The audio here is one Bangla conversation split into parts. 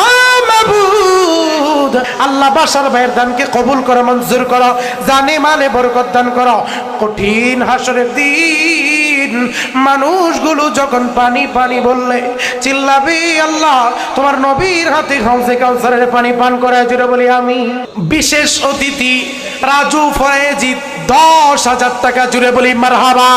ও মাবুদ, আল্লাহ বাশার ভাইয়ের দানকে কবুল করো, মঞ্জুর করো, জানে মালে বরকত দান করো। কঠিন হাসরের দিন মানুষগুলো যখন পানি পানি বললে চিল্লাবে, আল্লাহ তোমার নবীর হাতে হাউজে কাউসারের পানি পান করায় জুড়ে বলি আমি। বিশেষ অতিথি রাজু ফয়েজি 10,000 টাকা জুড়ে বলি মারহাবা।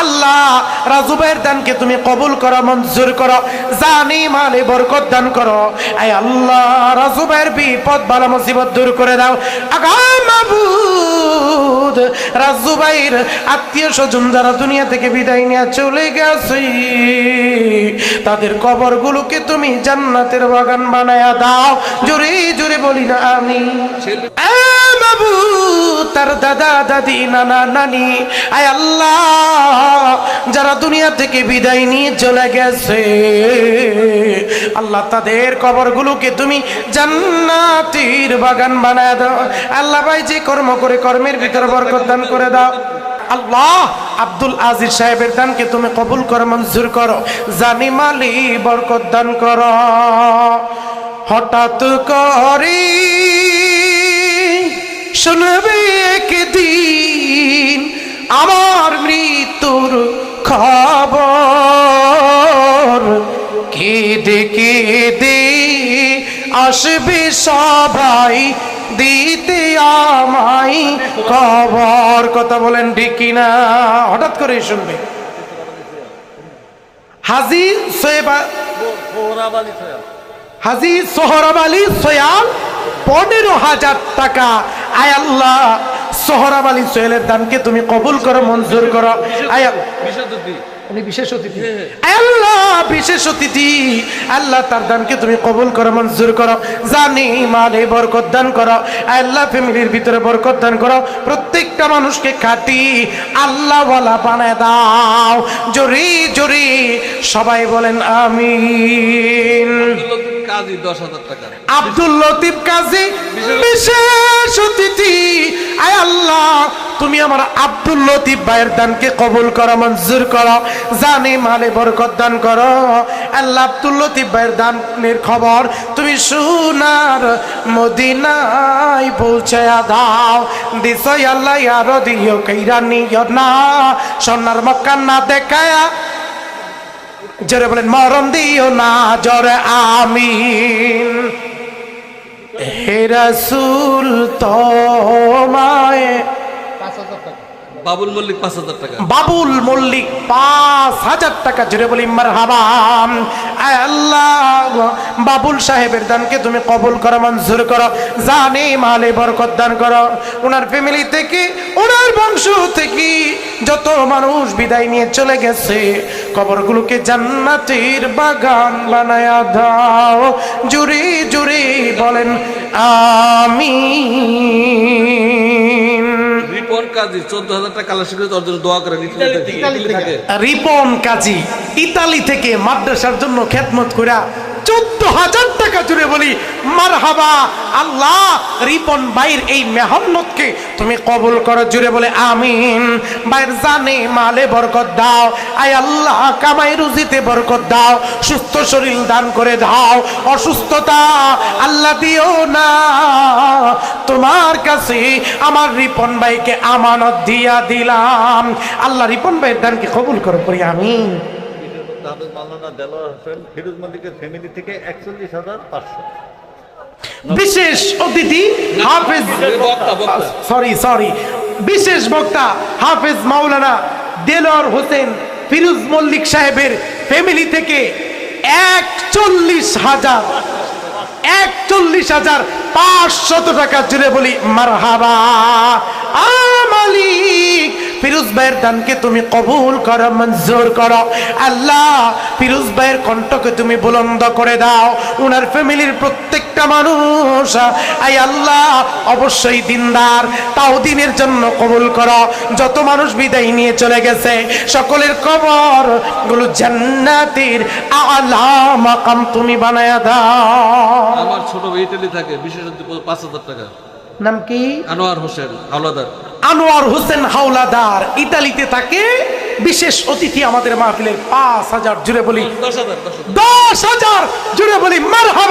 আল্লাহ রাজু ভাইয়ের দানকে তুমি কবুল করো, মঞ্জুর করো, জানি মালে বরকত দান করো। আয় আল্লাহ রাজু ভাইয়ের বিপদ বালা মুসিবত দূর করে দাও। আগা মাবুদ, রাজু ভাইয়ের আত্মীয় স্বজন যারা দুনিয়া থেকে বিদায় নিয়ে চলে গেছে তাদের কবরগুলোকে তুমি জান্নাতের বাগান বানায়া দাও। জোরে জোরে বলি না আমি। তার দাদা দাদি নানা নানি, আয় আল্লাহ যারা দুনিয়া থেকে বিদায় নিয়ে চলে গেছে আল্লাহ তাদের কবরগুলোকে তুমি জান্নাতের বাগান বানায় দাও। আল্লাহ ভাই যে কর্ম করে কর্মের ভিতর বরকত দান করে দাও। আল্লাহ আব্দুল আজিজ সাহেবের দানকে তুমি কবুল করো, মঞ্জুর করো, জানি মালি বরকত দান করো। হঠাৎ করে শুনবে একদিন আমার মৃত্যুর খবর, কেঁদে কেঁদে আসবে সবাই দিতে আমায় খবর। কথা বলেন ঠিক কিনা? হঠাৎ করে শুনবে। হাজী সোহরাব আলী সোয়াল 15,000 টাকা। আয় আল্লাহ সোহরাব আলী সোহেলের দানকে তুমি কবুল করো, মঞ্জুর করো। উনি বিশেষ অতিথি, আল্লাহ বিশেষ অতিথি, আল্লাহ তার দানকে তুমি কবুল করো, মঞ্জুর করো, জানি মালে বরকত দান করো। আল্লাহ ফ্যামিলির ভিতরে বরকত দান করো, প্রত্যেকটা মানুষকে খাঁটি আল্লাহ ওয়ালা বানায় দাও। জোরে জোরে সবাই বলেন আমিন। কাজী 10,000 টাকা। আব্দুল লতিফ কাজী বিশেষ অতিথি, আয় আল্লাহ তুমি আমার আব্দুল লতিফ ভাইয়ের দানকে কবুল করো, মঞ্জুর করো, জানে মালে বরকত দান করো। আল্লাহ আব্দুল লতিফ ভাইয়ের দানের খবর তুমি সোনার মদিনায় পৌঁছায়া দাও। দিছই আল্লাহ আরো দিও কইরা নিও না, সোনার মক্কা না দেখায়া জোরে বলেন মরণ দিও না, জোরে আমিন। হে রাসূল তোমায় বাবুল মল্লিক 5,000 টাকা। বাবুল মল্লিক 5,000 টাকা জোরে বলি মারহাবা। আয় আল্লাহ বাবুল সাহেবের দানকে তুমি কবুল করো, মঞ্জুর করো, জানে মালে বরকত দান করো। ওনার ফ্যামিলি থেকে ওনার বংশ থেকে যত মানুষ বিদায় নিয়ে চলে গেছে কবরগুলোকে জান্নাতের বাগান বানায়া দাও। জুরে জুরে বলেন আমিন। রিপন কাজী 14,000 টাকা কালেকশন করে তার জন্য দোয়া করেন। রিপন কাজী ইতালি থেকে মাদ্রাসার জন্য খেদমত কইরা 14,000 টাকা জুড়ে বলি মারহাবা। আল্লাহ রিপন ভাইয়ের এই মেহনতকে তুমি কবুল করো, জুড়ে বলে আমিন। ভাইয়ের জানে মালে বরকত দাও। আয় আল্লাহ কামাই রুজিতে বরকত দাও, সুস্থ শরীর দান করে দাও, অসুস্থতা আল্লাহ দিও না। তোমার কাছে আমার রিপন ভাইকে আমানত দিয়া দিলাম। আল্লাহ রিপন ভাইয়ের দানকে কবুল করো, পড়ি আমিন। বিশেষ অতিথি হাফেজ বিশেষ বক্তা হাফেজ মাওলানা দেলোয়ার হোসেন ফিরোজ মল্লিক সাহেবের ফ্যামিলি থেকে 41,500 টাকা জুড়ে বলি মারহাবা। মালিক ফিরোজ ভাইয়ের দানকে তুমি কবুল করো, মঞ্জুর করো। আল্লাহ ফিরোজ ভাইয়ের কণ্ঠকে তুমি বুলন্দ করে দাও। ওনার ফ্যামিলির প্রত্যেকটা মানুষ আই আল্লাহ অবশ্যই দিনদার, তাও দিনের জন্য কবুল করো। যত মানুষ বিদায় নিয়ে চলে গেছে সকলের কবর গুলো জান্নাতের আলা মাকাম তুমি বানায়া দাও। আমার ছোট ভাই ইতালি থাকে, বিশেষ 5,000 টাকা। নাম কি? আনোয়ার হোসেন হাওলাদার। আনোয়ার হোসেন হাওলাদার ইতালিতে থাকে, বিশেষ অতিথি আমাদের মাহফিলের 5,000 জুড়ে বলি 10,000 জুড়ে বলি মারহাবা।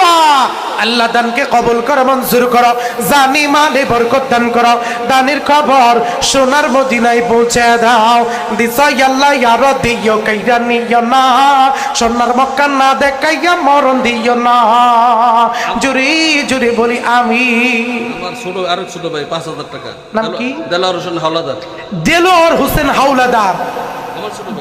আল্লাহ দানকে কবুল করো, মঞ্জুর করো, জানি মালে বরকত দান করো, দানের খবর সোনার মদিনায় পৌঁছে দাও। দিছাই আল্লাহ ইয়ার দিও কাইরা নিও না, সোনার মক্কা না দেখাইয়া মরণ দিও না। জুরি জুরি বলি আমি। আমার ছোট আরেক ছোট ভাই 5,000 টাকা। নাম কি? দেলোয়ার হোসেন হাওলাদার। দেলোয়ার হোসেন হাওলাদার। আমার ছোট ভাই।